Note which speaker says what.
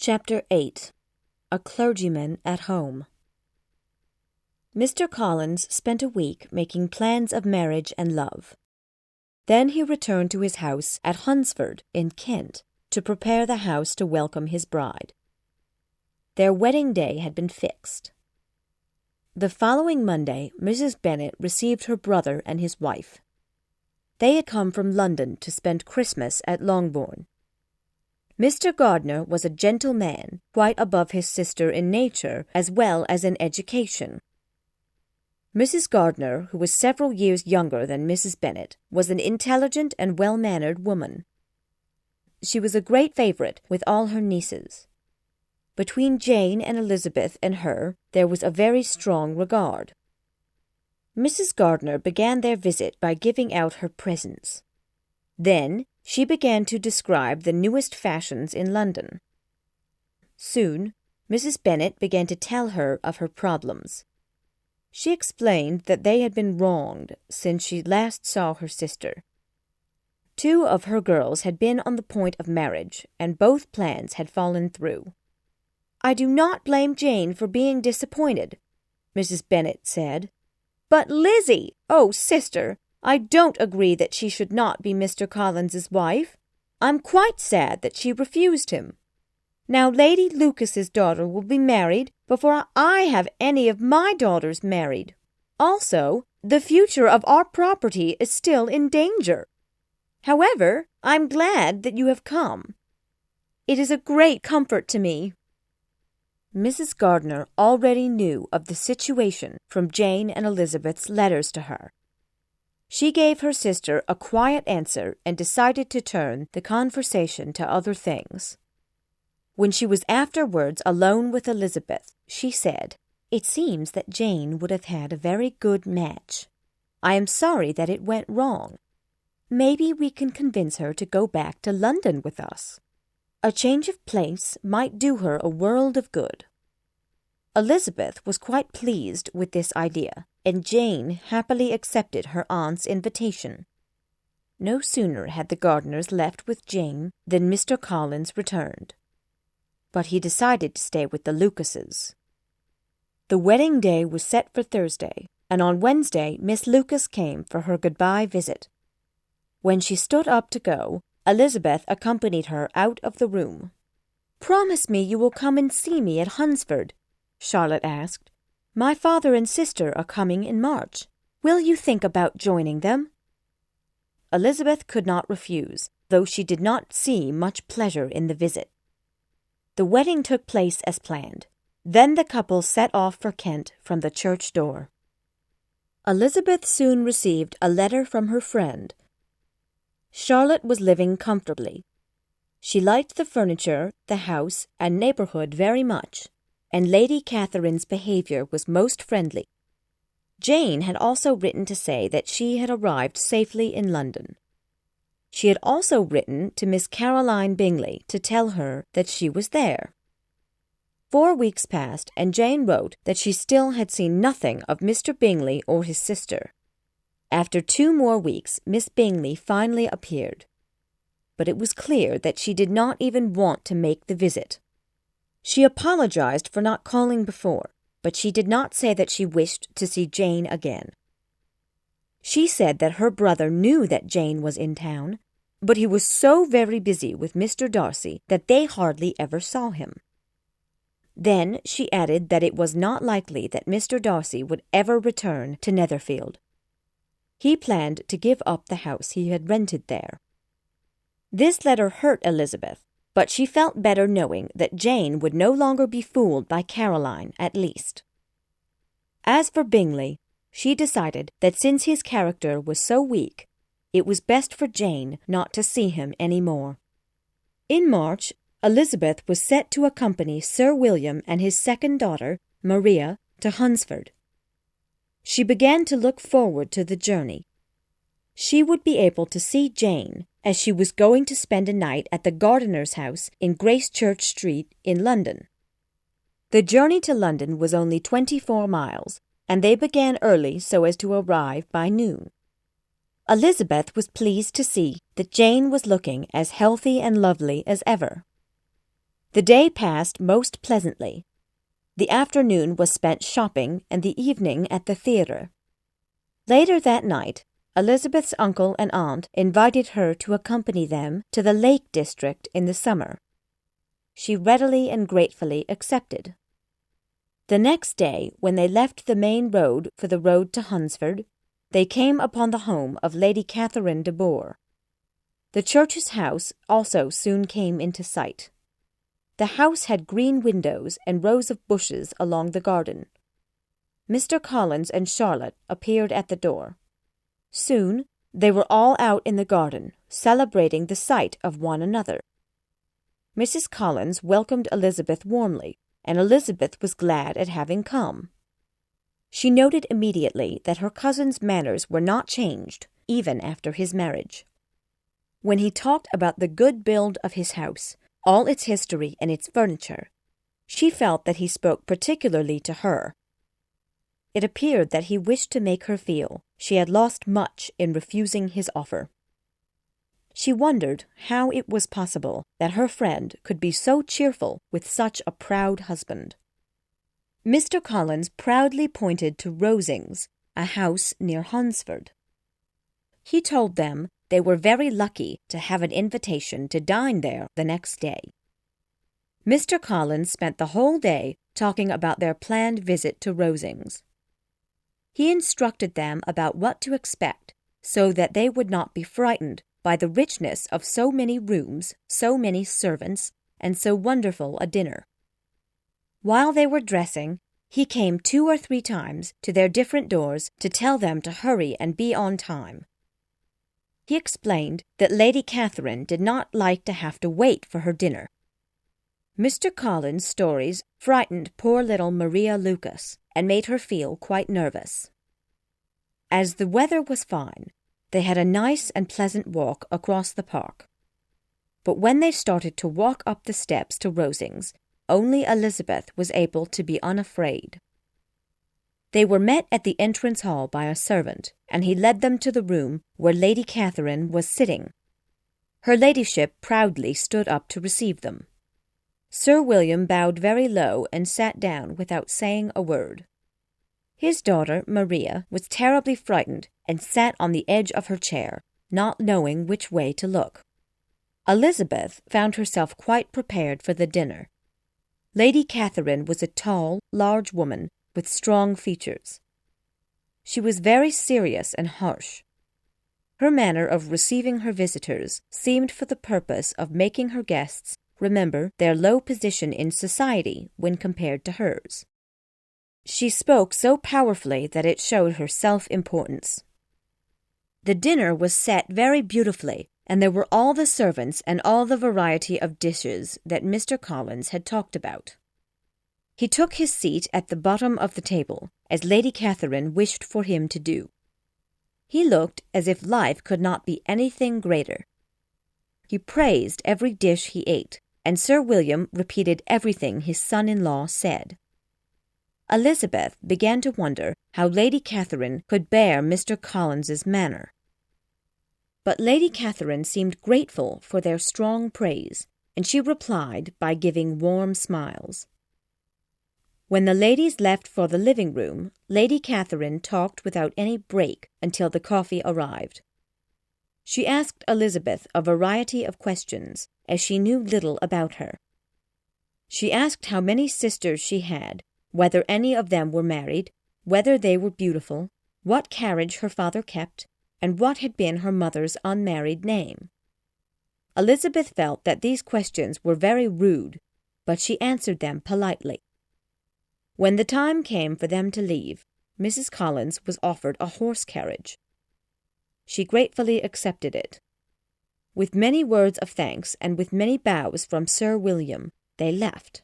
Speaker 1: Chapter 8. A Clergyman at Home. Mr. Collins spent a week making plans of marriage and love. Then he returned to his house at Hunsford in Kent to prepare the house to welcome his bride. Their wedding day had been fixed. The following Monday, Mrs. Bennet received her brother and his wife. They had come from London to spend Christmas at Longbourn. Mr. Gardiner was a gentle man, quite above his sister in nature as well as in education. Mrs. Gardiner, who was several years younger than Mrs. Bennet, was an intelligent and well-mannered woman. She was a great favourite with all her nieces. Between Jane and Elizabeth and her, there was a very strong regard. Mrs. Gardiner began their visit by giving out her presents. Then she began to describe the newest fashions in London. Soon, Mrs. Bennet began to tell her of her problems. She explained that they had been wronged since she last saw her sister. 2 of her girls had been on the point of marriage, and both plans had fallen through. "I do not blame Jane for being disappointed," Mrs. Bennet said. "But Lizzie, oh, sister, I don't agree that she should not be Mr. Collins's wife. I'm quite sad that she refused him. Now Lady Lucas's daughter will be married before I have any of my daughters married. Also, the future of our property is still in danger. However, I'm glad that you have come. It is a great comfort to me." Mrs. Gardiner already knew of the situation from Jane and Elizabeth's letters to her. She gave her sister a quiet answer and decided to turn the conversation to other things. When she was afterwards alone with Elizabeth, she said, "It seems that Jane would have had a very good match. I am sorry that it went wrong. Maybe we can convince her to go back to London with us. A change of place might do her a world of good." Elizabeth was quite pleased with this idea, and Jane happily accepted her aunt's invitation. No sooner had the Gardiners left with Jane than Mr. Collins returned. But he decided to stay with the Lucases. The wedding day was set for Thursday, and on Wednesday Miss Lucas came for her goodbye visit. When she stood up to go, Elizabeth accompanied her out of the room. "Promise me you will come and see me at Hunsford," Charlotte asked. "My father and sister are coming in March. Will you think about joining them?" Elizabeth could not refuse, though she did not see much pleasure in the visit. The wedding took place as planned. Then the couple set off for Kent from the church door. Elizabeth soon received a letter from her friend. Charlotte was living comfortably. She liked the furniture, the house, and neighborhood very much, and Lady Catherine's behavior was most friendly. Jane had also written to say that she had arrived safely in London. She had also written to Miss Caroline Bingley to tell her that she was there. 4 weeks passed, and Jane wrote that she still had seen nothing of Mr. Bingley or his sister. After 2 more weeks, Miss Bingley finally appeared. But it was clear that she did not even want to make the visit. She apologized for not calling before, but she did not say that she wished to see Jane again. She said that her brother knew that Jane was in town, but he was so very busy with Mr. Darcy that they hardly ever saw him. Then she added that it was not likely that Mr. Darcy would ever return to Netherfield. He planned to give up the house he had rented there. This letter hurt Elizabeth, but she felt better knowing that Jane would no longer be fooled by Caroline, at least. As for Bingley, she decided that since his character was so weak, it was best for Jane not to see him any more. In March, Elizabeth was set to accompany Sir William and his second daughter, Maria, to Hunsford. She began to look forward to the journey. She would be able to see Jane, as she was going to spend a night at the Gardiner's house in Gracechurch Street in London. The journey to London was only 24 miles, and they began early so as to arrive by noon. Elizabeth was pleased to see that Jane was looking as healthy and lovely as ever. The day passed most pleasantly. The afternoon was spent shopping and the evening at the theatre. Later that night, Elizabeth's uncle and aunt invited her to accompany them to the Lake District in the summer. She readily and gratefully accepted. The next day, when they left the main road for the road to Hunsford, they came upon the home of Lady Catherine de Bourgh. The church's house also soon came into sight. The house had green windows and rows of bushes along the garden. Mr. Collins and Charlotte appeared at the door. Soon they were all out in the garden, celebrating the sight of one another. Mrs. Collins welcomed Elizabeth warmly, and Elizabeth was glad at having come. She noted immediately that her cousin's manners were not changed, even after his marriage. When he talked about the good build of his house, all its history and its furniture, she felt that he spoke particularly to her. It appeared that he wished to make her feel she had lost much in refusing his offer. She wondered how it was possible that her friend could be so cheerful with such a proud husband. Mr. Collins proudly pointed to Rosings, a house near Hunsford. He told them they were very lucky to have an invitation to dine there the next day. Mr. Collins spent the whole day talking about their planned visit to Rosings. He instructed them about what to expect so that they would not be frightened by the richness of so many rooms, so many servants, and so wonderful a dinner. While they were dressing, he came 2 or 3 times to their different doors to tell them to hurry and be on time. He explained that Lady Catherine did not like to have to wait for her dinner. Mr. Collins' stories frightened poor little Maria Lucas and made her feel quite nervous. As the weather was fine, they had a nice and pleasant walk across the park. But when they started to walk up the steps to Rosings, only Elizabeth was able to be unafraid. They were met at the entrance hall by a servant, and he led them to the room where Lady Catherine was sitting. Her ladyship proudly stood up to receive them. Sir William bowed very low and sat down without saying a word. His daughter, Maria, was terribly frightened and sat on the edge of her chair, not knowing which way to look. Elizabeth found herself quite prepared for the dinner. Lady Catherine was a tall, large woman with strong features. She was very serious and harsh. Her manner of receiving her visitors seemed for the purpose of making her guests remember their low position in society when compared to hers. She spoke so powerfully that it showed her self-importance. The dinner was set very beautifully, and there were all the servants and all the variety of dishes that Mr. Collins had talked about. He took his seat at the bottom of the table, as Lady Catherine wished for him to do. He looked as if life could not be anything greater. He praised every dish he ate, and Sir William repeated everything his son-in-law said. Elizabeth began to wonder how Lady Catherine could bear Mr. Collins's manner. But Lady Catherine seemed grateful for their strong praise, and she replied by giving warm smiles. When the ladies left for the living room, Lady Catherine talked without any break until the coffee arrived. She asked Elizabeth a variety of questions, as she knew little about her. She asked how many sisters she had, whether any of them were married, whether they were beautiful, what carriage her father kept, and what had been her mother's unmarried name. Elizabeth felt that these questions were very rude, but she answered them politely. When the time came for them to leave, Mrs. Collins was offered a horse carriage. She gratefully accepted it. With many words of thanks and with many bows from Sir William, they left.